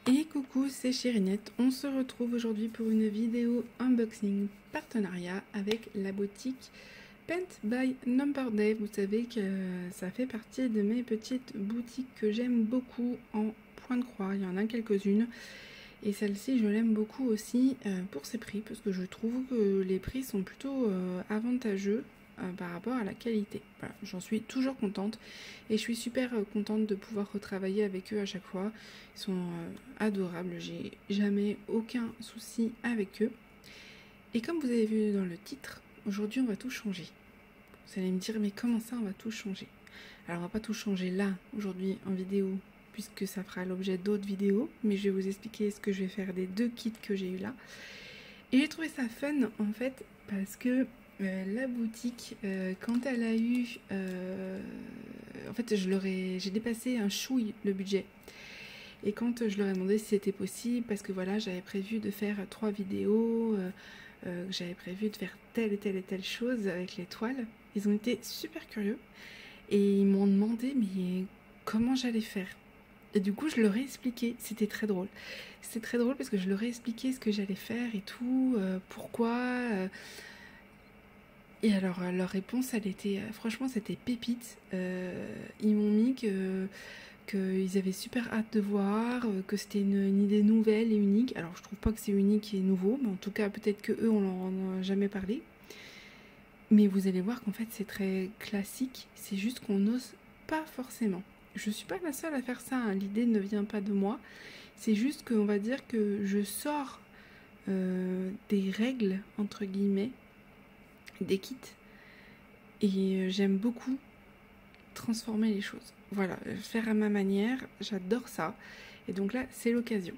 Et coucou, c'est Chérinette. On se retrouve aujourd'hui pour une vidéo unboxing partenariat avec la boutique Paint by Number Day. Vous savez que ça fait partie de mes petites boutiques que j'aime beaucoup en point de croix. Il y en a quelques-unes. Et celle-ci, je l'aime beaucoup aussi pour ses prix, parce que je trouve que les prix sont plutôt avantageux par rapport à la qualité. Voilà, j'en suis toujours contente et je suis super contente de pouvoir retravailler avec eux à chaque fois. Ils sont adorables, j'ai jamais aucun souci avec eux. Et comme vous avez vu dans le titre, aujourd'hui on va tout changer. Vous allez me dire, mais comment ça on va tout changer? Alors on va pas tout changer là, aujourd'hui en vidéo, puisque ça fera l'objet d'autres vidéos, mais je vais vous expliquer ce que je vais faire des deux kits que j'ai eu là. Et j'ai trouvé ça fun en fait, parce que la boutique, quand elle a eu... en fait, j'ai dépassé un chouille le budget. Et quand je leur ai demandé si c'était possible, parce que voilà, j'avais prévu de faire 3 vidéos, j'avais prévu de faire telle et telle chose avec les toiles, ils ont été super curieux. Et ils m'ont demandé mais comment j'allais faire. Et du coup, je leur ai expliqué, c'était très drôle. C'était très drôle parce que je leur ai expliqué ce que j'allais faire et tout, pourquoi... Et alors, leur réponse, elle était... franchement, c'était pépite. Ils m'ont mis qu'ils avaient super hâte de voir, que c'était une idée nouvelle et unique. Alors, je trouve pas que c'est unique et nouveau, mais en tout cas, peut-être qu'eux, on leur en a jamais parlé. Mais vous allez voir qu'en fait, c'est très classique. C'est juste qu'on n'ose pas forcément. Je suis pas la seule à faire ça, hein. L'idée ne vient pas de moi. C'est juste qu'on va dire que je sors des règles, entre guillemets, des kits, et j'aime beaucoup transformer les choses. Voilà, faire à ma manière, j'adore ça. Et donc là, c'est l'occasion.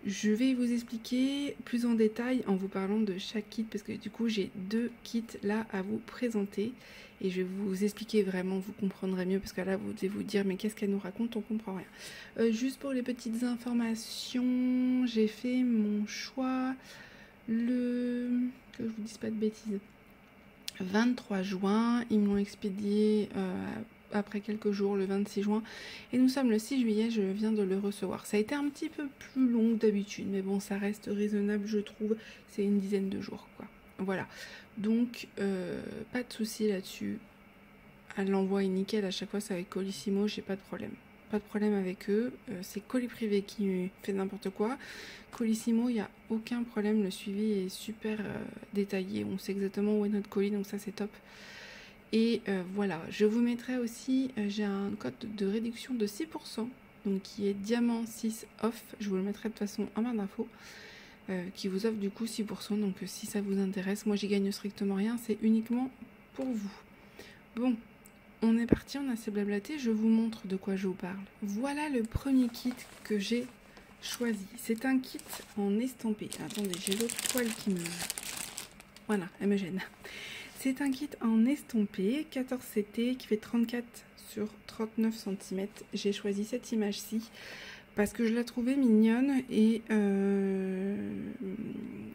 Je vais vous expliquer plus en détail en vous parlant de chaque kit, parce que du coup j'ai 2 kits là à vous présenter et je vais vous expliquer vraiment, vous comprendrez mieux, parce que là vous devez vous dire mais qu'est-ce qu'elle nous raconte, on comprend rien. Juste pour les petites informations, j'ai fait mon choix que je vous dise pas de bêtises, 23 juin, ils me l'ont expédié après quelques jours, le 26 juin, et nous sommes le 6 juillet, je viens de le recevoir. Ça a été un petit peu plus long que d'habitude, mais bon, ça reste raisonnable, je trouve, c'est une dizaine de jours, quoi. Voilà, donc pas de souci là-dessus. L'envoi est nickel, à chaque fois c'est avec Colissimo, j'ai pas de problème. Pas de problème avec eux, c'est Colis Privé qui fait n'importe quoi. Colissimo, il n'y a aucun problème, le suivi est super détaillé, on sait exactement où est notre colis, donc ça c'est top. Et voilà, je vous mettrai aussi, j'ai un code de réduction de 6%, donc qui est Diamant 6 off, je vous le mettrai de toute façon en barre d'infos, qui vous offre du coup 6%, donc si ça vous intéresse, moi j'y gagne strictement rien, c'est uniquement pour vous. Bon, on est parti, on a assez blablaté, je vous montre de quoi je vous parle. Voilà le premier kit que j'ai choisi. C'est un kit en estampé. Attendez, j'ai l'autre toile qui me... Voilà, elle me gêne. C'est un kit en estampé, 14 CT, qui fait 34 sur 39 cm. J'ai choisi cette image-ci parce que je la trouvais mignonne et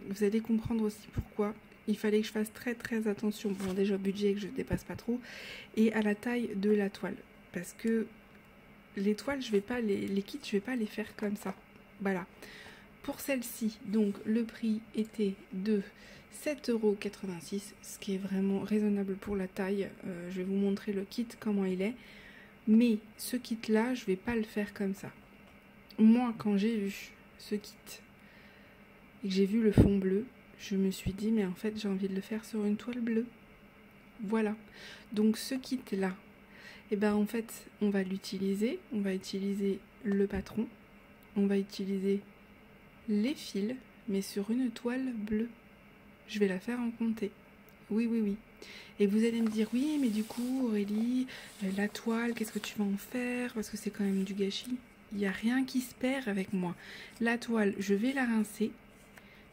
vous allez comprendre aussi pourquoi. Il fallait que je fasse très attention, bon déjà au budget que je ne dépasse pas trop, et à la taille de la toile. Parce que les toiles, je vais pas les kits, je vais pas les faire comme ça. Voilà. Pour celle-ci, donc le prix était de 7,86 €, ce qui est vraiment raisonnable pour la taille. Je vais vous montrer le kit, comment il est. Mais ce kit-là, je vais pas le faire comme ça. Moi, quand j'ai vu ce kit et que j'ai vu le fond bleu, je me suis dit, mais en fait, j'ai envie de le faire sur une toile bleue. Voilà. Donc, ce kit-là, et ben en fait, on va l'utiliser. On va utiliser le patron. On va utiliser les fils, mais sur une toile bleue. Je vais la faire en comté. Oui. Et vous allez me dire, oui, mais du coup, Aurélie, la toile, qu'est-ce que tu vas en faire? Parce que c'est quand même du gâchis. Il n'y a rien qui se perd avec moi. La toile, je vais la rincer.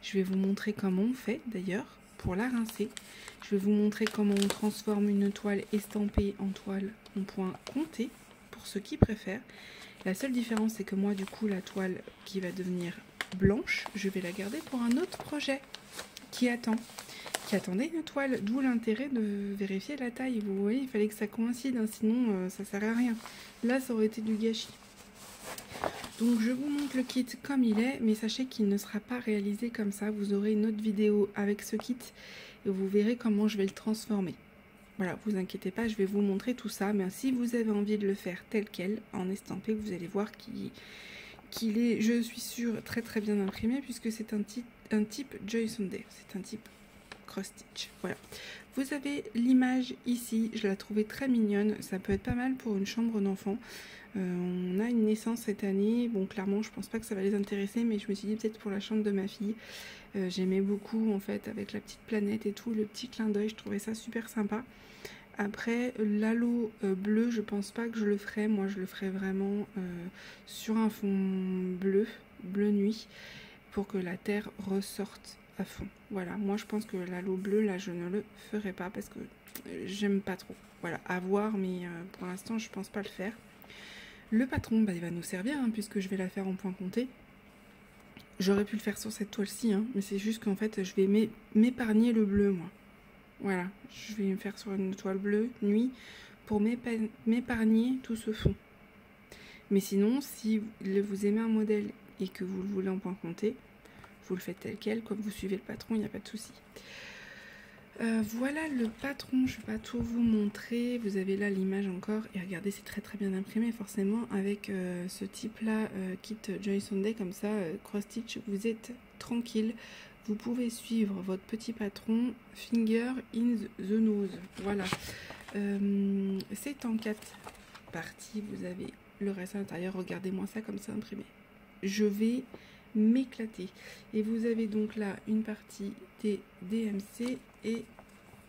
Je vais vous montrer comment on fait, d'ailleurs, pour la rincer. Je vais vous montrer comment on transforme une toile estampée en toile en point comté, pour ceux qui préfèrent. La seule différence, c'est que moi, du coup, la toile qui va devenir blanche, je vais la garder pour un autre projet qui attendait une toile, d'où l'intérêt de vérifier la taille. Vous voyez, il fallait que ça coïncide, hein, sinon ça sert à rien. Là, ça aurait été du gâchis. Donc je vous montre le kit comme il est, mais sachez qu'il ne sera pas réalisé comme ça. Vous aurez une autre vidéo avec ce kit et vous verrez comment je vais le transformer. Voilà, vous inquiétez pas, je vais vous montrer tout ça. Mais si vous avez envie de le faire tel quel, en estampé, vous allez voir qu'il est, je suis sûre, très très bien imprimé puisque c'est un type Joy Sunday. C'est un type cross stitch. Voilà. Vous avez l'image ici, je la trouvais très mignonne. Ça peut être pas mal pour une chambre d'enfant. On a une naissance cette année. Bon, clairement, je pense pas que ça va les intéresser, mais je me suis dit peut-être pour la chambre de ma fille. J'aimais beaucoup en fait avec la petite planète et tout, le petit clin d'œil, je trouvais ça super sympa. Après, l'halo bleu, je pense pas que je le ferai. Moi, je le ferai vraiment sur un fond bleu, bleu nuit, pour que la terre ressorte à fond. Voilà, moi je pense que l'halo bleu, là, je ne le ferai pas parce que j'aime pas trop. Voilà, à voir, mais pour l'instant, je pense pas le faire. Le patron, bah, il va nous servir, hein, puisque je vais la faire en point compté. J'aurais pu le faire sur cette toile-ci, hein, mais c'est juste qu'en fait, je vais m'épargner le bleu, moi. Voilà, je vais me faire sur une toile bleue, nuit, pour m'épargner tout ce fond. Mais sinon, si vous aimez un modèle et que vous le voulez en point compté, vous le faites tel quel, comme vous suivez le patron, il n'y a pas de souci. Voilà le patron, je ne vais pas tout vous montrer, vous avez là l'image encore, et regardez c'est très très bien imprimé forcément avec ce type là, kit Joy Sunday comme ça, cross stitch, vous êtes tranquille, vous pouvez suivre votre petit patron, finger in the nose, voilà, c'est en 4 parties, vous avez le reste à l'intérieur, regardez-moi ça comme ça imprimé, je vais m'éclater. Et vous avez donc là une partie des DMC et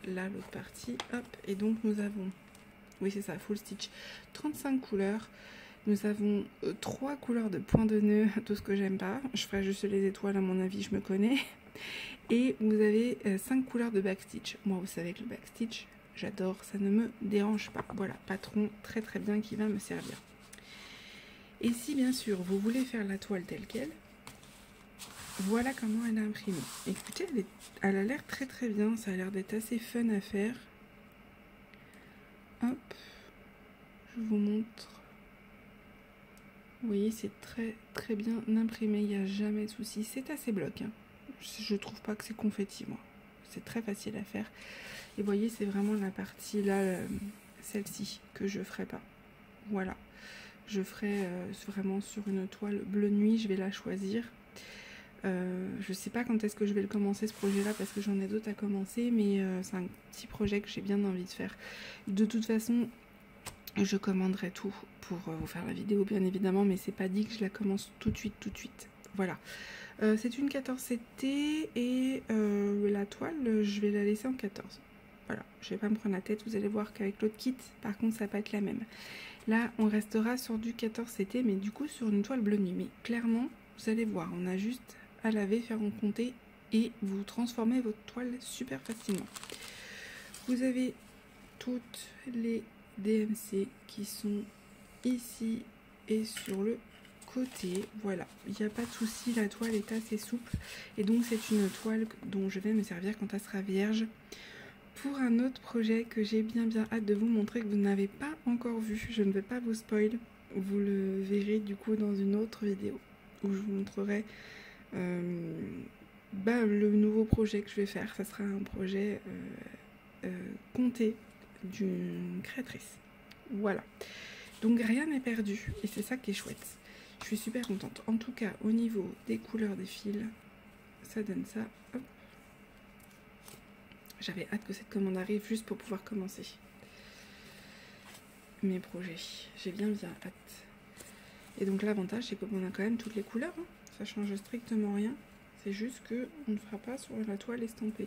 là l'autre partie, hop, et donc nous avons, oui c'est ça, full stitch, 35 couleurs, nous avons 3 couleurs de points de nœud, tout ce que j'aime pas, je ferai juste les étoiles à mon avis, je me connais, et vous avez 5 couleurs de backstitch. Moi vous savez que le backstitch, j'adore, ça ne me dérange pas. Voilà, patron très très bien qui va me servir. Et si bien sûr vous voulez faire la toile telle qu'elle, voilà comment elle a imprimé. Écoutez, elle a l'air très très bien, ça a l'air d'être assez fun à faire. Hop, je vous montre. Vous voyez, c'est très très bien imprimé, il n'y a jamais de souci. C'est assez bloc, hein. Je trouve pas que c'est confetti, moi. C'est très facile à faire. Et vous voyez, c'est vraiment la partie là, celle-ci, que je ferai pas. Voilà. Je ferai vraiment sur une toile bleu nuit, je vais la choisir. Je sais pas quand est-ce que je vais le commencer ce projet là parce que j'en ai d'autres à commencer, mais c'est un petit projet que j'ai bien envie de faire. De toute façon je commanderai tout pour vous faire la vidéo bien évidemment, mais c'est pas dit que je la commence tout de suite. Voilà, c'est une 14 CT et la toile je vais la laisser en 14. Voilà, je vais pas me prendre la tête, vous allez voir qu'avec l'autre kit par contre ça va pas être la même. Là on restera sur du 14 CT mais du coup sur une toile bleu nuit, mais clairement vous allez voir, on a juste à laver, faire en compter et vous transformez votre toile super facilement. Vous avez toutes les DMC qui sont ici et sur le côté. Voilà, il n'y a pas de souci, la toile est assez souple et donc c'est une toile dont je vais me servir quand elle sera vierge pour un autre projet que j'ai bien hâte de vous montrer, que vous n'avez pas encore vu. Je ne vais pas vous spoil, vous le verrez du coup dans une autre vidéo où je vous montrerai le nouveau projet que je vais faire. Ça sera un projet compté d'une créatrice. Voilà, donc rien n'est perdu et c'est ça qui est chouette. Je suis super contente. En tout cas au niveau des couleurs des fils, ça donne ça. Hop. J'avais hâte que cette commande arrive juste pour pouvoir commencer mes projets. J'ai bien hâte. Et donc l'avantage c'est qu'on a quand même toutes les couleurs, hein. Ça change strictement rien, c'est juste que on ne fera pas sur la toile estampée.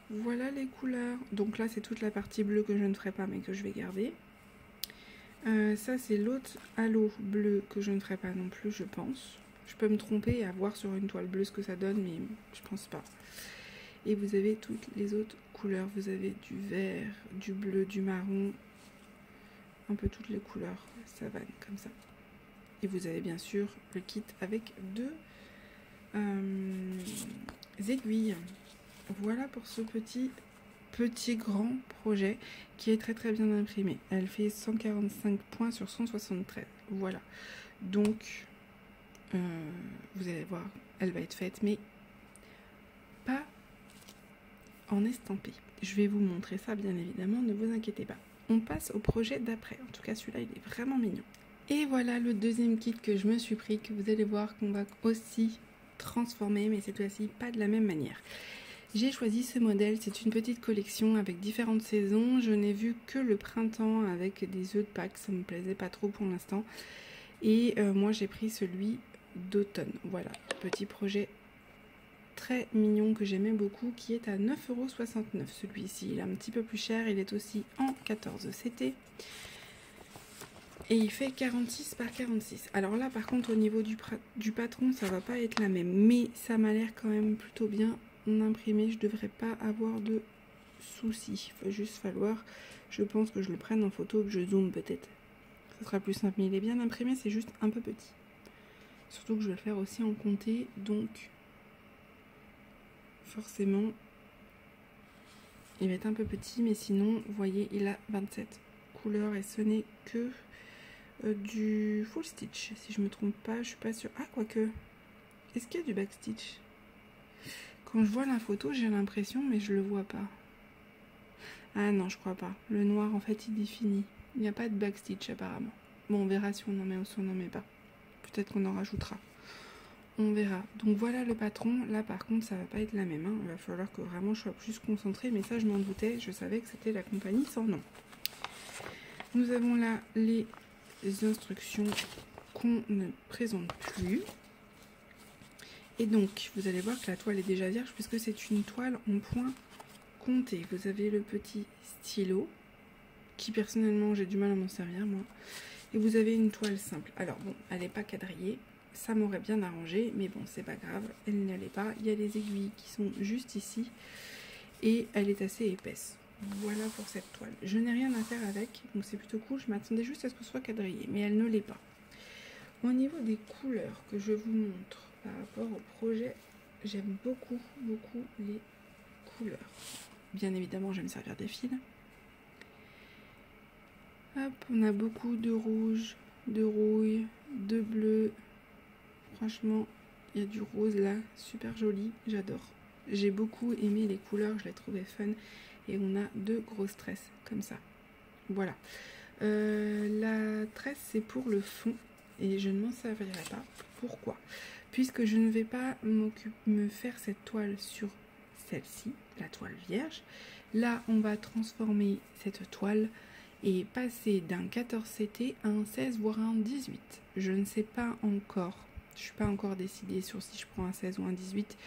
Voilà les couleurs, donc là c'est toute la partie bleue que je ne ferai pas mais que je vais garder. Ça c'est l'autre halo bleu que je ne ferai pas non plus, je pense. Je peux me tromper et voir sur une toile bleue ce que ça donne, mais je pense pas. Et vous avez toutes les autres couleurs, vous avez du vert, du bleu, du marron, un peu toutes les couleurs savane comme ça. Et vous avez bien sûr le kit avec 2 aiguilles. Voilà pour ce petit petit grand projet qui est très très bien imprimé. Elle fait 145 points sur 173. Voilà. Donc, vous allez voir, elle va être faite, mais pas en estampé. Je vais vous montrer ça bien évidemment, ne vous inquiétez pas. On passe au projet d'après. En tout cas, celui-là, il est vraiment mignon. Et voilà le deuxième kit que je me suis pris, que vous allez voir qu'on va aussi transformer, mais cette fois-ci pas de la même manière. J'ai choisi ce modèle, c'est une petite collection avec différentes saisons. Je n'ai vu que le printemps avec des œufs de Pâques, ça me plaisait pas trop pour l'instant. Et moi j'ai pris celui d'automne. Voilà, petit projet très mignon que j'aimais beaucoup qui est à 9,69 €. Celui-ci, il est un petit peu plus cher, il est aussi en 14 CT. Et il fait 46 par 46. Alors là par contre au niveau du patron ça va pas être la même. Mais ça m'a l'air quand même plutôt bien imprimé. Je devrais pas avoir de soucis. Il va juste falloir, je pense que je le prenne en photo, que je zoome peut-être. Ce sera plus simple. Mais il est bien imprimé, c'est juste un peu petit. Surtout que je vais le faire aussi en comté. Donc forcément il va être un peu petit. Mais sinon vous voyez il a 27 couleurs et ce n'est que du full stitch, si je me trompe pas, je suis pas sûre. Ah, quoique, est-ce qu'il y a du backstitch? Quand je vois la photo, j'ai l'impression, mais je le vois pas. Ah non, je crois pas. Le noir, en fait, il définit. Il n'y a pas de backstitch, apparemment. Bon, on verra si on en met ou si on n'en met pas. Peut-être qu'on en rajoutera. On verra. Donc voilà le patron. Là, par contre, ça va pas être la même. Hein. Il va falloir que vraiment je sois plus concentrée. Mais ça, je m'en doutais. Je savais que c'était la compagnie sans nom. Nous avons là les instructions qu'on ne présente plus. Et donc, vous allez voir que la toile est déjà vierge puisque c'est une toile en point compté. Vous avez le petit stylo, qui personnellement j'ai du mal à m'en servir moi. Et vous avez une toile simple. Alors bon, elle n'est pas quadrillée, ça m'aurait bien arrangé, mais bon, c'est pas grave, elle ne l'est pas. Il y a les aiguilles qui sont juste ici, et elle est assez épaisse. Voilà pour cette toile. Je n'ai rien à faire avec, donc c'est plutôt cool. Je m'attendais juste à ce que ce soit quadrillé, mais elle ne l'est pas. Au niveau des couleurs que je vous montre par rapport au projet, j'aime beaucoup les couleurs. Bien évidemment, je vais me servir des fils. Hop, on a beaucoup de rouge, de rouille, de bleu. Franchement, il y a du rose là, super joli, j'adore. J'ai beaucoup aimé les couleurs, je les trouvais fun. Et on a deux grosses tresses, comme ça. Voilà. La tresse, c'est pour le fond. Et je ne m'en servirai pas. Pourquoi? Puisque je ne vais pas me faire cette toile sur celle-ci, la toile vierge. Là, on va transformer cette toile et passer d'un 14 CT à un 16 voire un 18. Je ne sais pas encore. Je ne suis pas encore décidée sur si je prends un 16 ou un 18.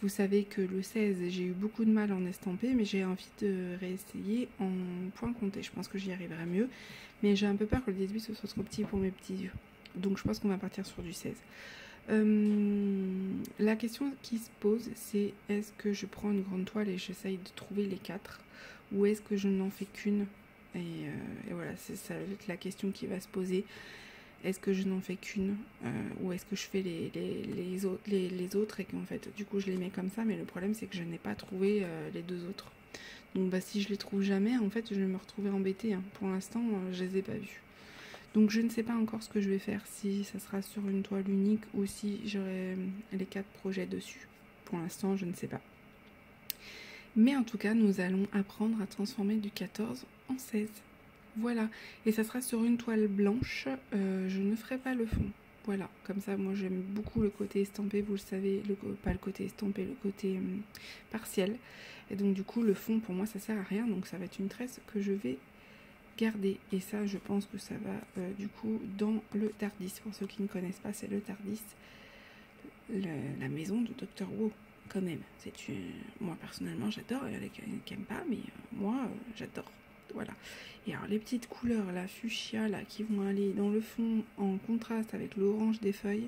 Vous savez que le 16, j'ai eu beaucoup de mal en estampé, mais j'ai envie de réessayer en point compté. Je pense que j'y arriverai mieux. Mais j'ai un peu peur que le 18 ce soit trop petit pour mes petits yeux. Donc je pense qu'on va partir sur du 16. La question qui se pose, c'est est-ce que je prends une grande toile et j'essaye de trouver les 4 ou est-ce que je n'en fais qu'une et voilà, c'est ça la question qui va se poser. Est-ce que je n'en fais qu'une ou est-ce que je fais les autres et qu'en fait du coup je les mets comme ça, mais le problème c'est que je n'ai pas trouvé les deux autres. Donc bah, si je les trouve jamais, en fait je vais me retrouver embêtée. Hein. Pour l'instant je les ai pas vus. Donc je ne sais pas encore ce que je vais faire, si ça sera sur une toile unique ou si j'aurai les 4 projets dessus. Pour l'instant, je ne sais pas. Mais en tout cas, nous allons apprendre à transformer du 14 en 16. Voilà. Et ça sera sur une toile blanche. Je ne ferai pas le fond. Voilà. Comme ça, moi j'aime beaucoup le côté estampé, vous le savez. Pas le côté estampé, le côté partiel. Et donc du coup, le fond, pour moi, ça sert à rien. Donc ça va être une tresse que je vais garder, et ça je pense que ça va du coup dans le Tardis. Pour ceux qui ne connaissent pas, c'est le Tardis, la maison de Dr. Who quand même. Moi personnellement j'adore, il y en a qui n'aiment pas, mais moi j'adore. Voilà. Et alors les petites couleurs, la fuchsia là, qui vont aller dans le fond en contraste avec l'orange des feuilles,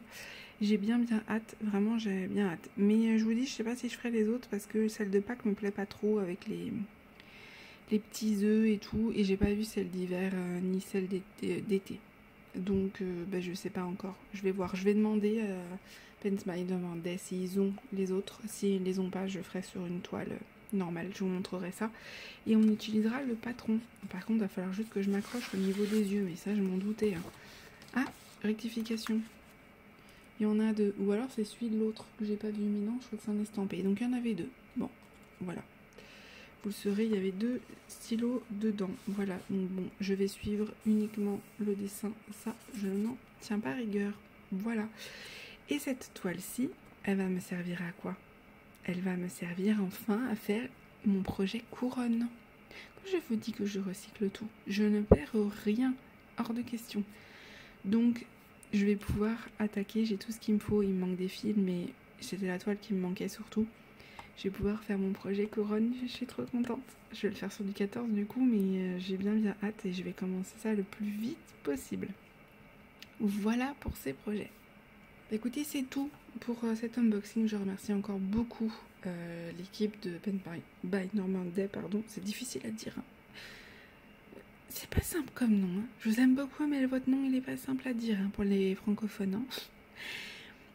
j'ai bien hâte, vraiment j'ai bien hâte. Mais je vous dis, je sais pas si je ferai les autres parce que celle de Pâques me plaît pas trop avec les petits œufs et tout, et j'ai pas vu celle d'hiver ni celle d'été. Donc bah, je sais pas encore, je vais voir, je vais demander à Pensby demander s'ils ont les autres. S'ils les ont pas, je ferai sur une toile normal, je vous montrerai ça. Et on utilisera le patron. Par contre, il va falloir juste que je m'accroche au niveau des yeux, mais ça, je m'en doutais. Hein. Ah, rectification. Il y en a deux. Ou alors, c'est celui de l'autre que j'ai pas vu, mais non, je crois que c'est un estampé. Donc, il y en avait deux. Bon, voilà. Vous le saurez, il y avait 2 stylos dedans. Voilà, donc bon, je vais suivre uniquement le dessin. Ça, je n'en tiens pas rigueur. Voilà. Et cette toile-ci, elle va me servir à quoi? Elle va me servir enfin à faire mon projet couronne. Quand je vous dis que je recycle tout, je ne perds rien, hors de question. Donc, je vais pouvoir attaquer, j'ai tout ce qu'il me faut. Il me manque des fils, mais c'était la toile qui me manquait surtout. Je vais pouvoir faire mon projet couronne, je suis trop contente. Je vais le faire sur du 14 du coup, mais j'ai bien hâte et je vais commencer ça le plus vite possible. Voilà pour ces projets. Écoutez, c'est tout pour cet unboxing. Je remercie encore beaucoup l'équipe de Pen by Norman Day, pardon. C'est difficile à dire. Hein. C'est pas simple comme nom. Hein. Je vous aime beaucoup, mais votre nom, il est pas simple à dire hein, pour les francophones. Hein.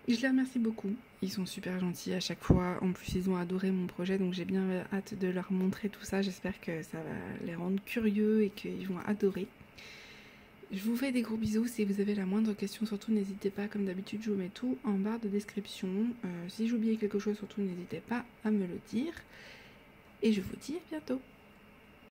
Je les remercie beaucoup. Ils sont super gentils à chaque fois. En plus, ils ont adoré mon projet, donc j'ai bien hâte de leur montrer tout ça. J'espère que ça va les rendre curieux et qu'ils vont adorer. Je vous fais des gros bisous. Si vous avez la moindre question, surtout n'hésitez pas. Comme d'habitude, je vous mets tout en barre de description. Si j'oubliais quelque chose, surtout n'hésitez pas à me le dire. Et je vous dis à bientôt.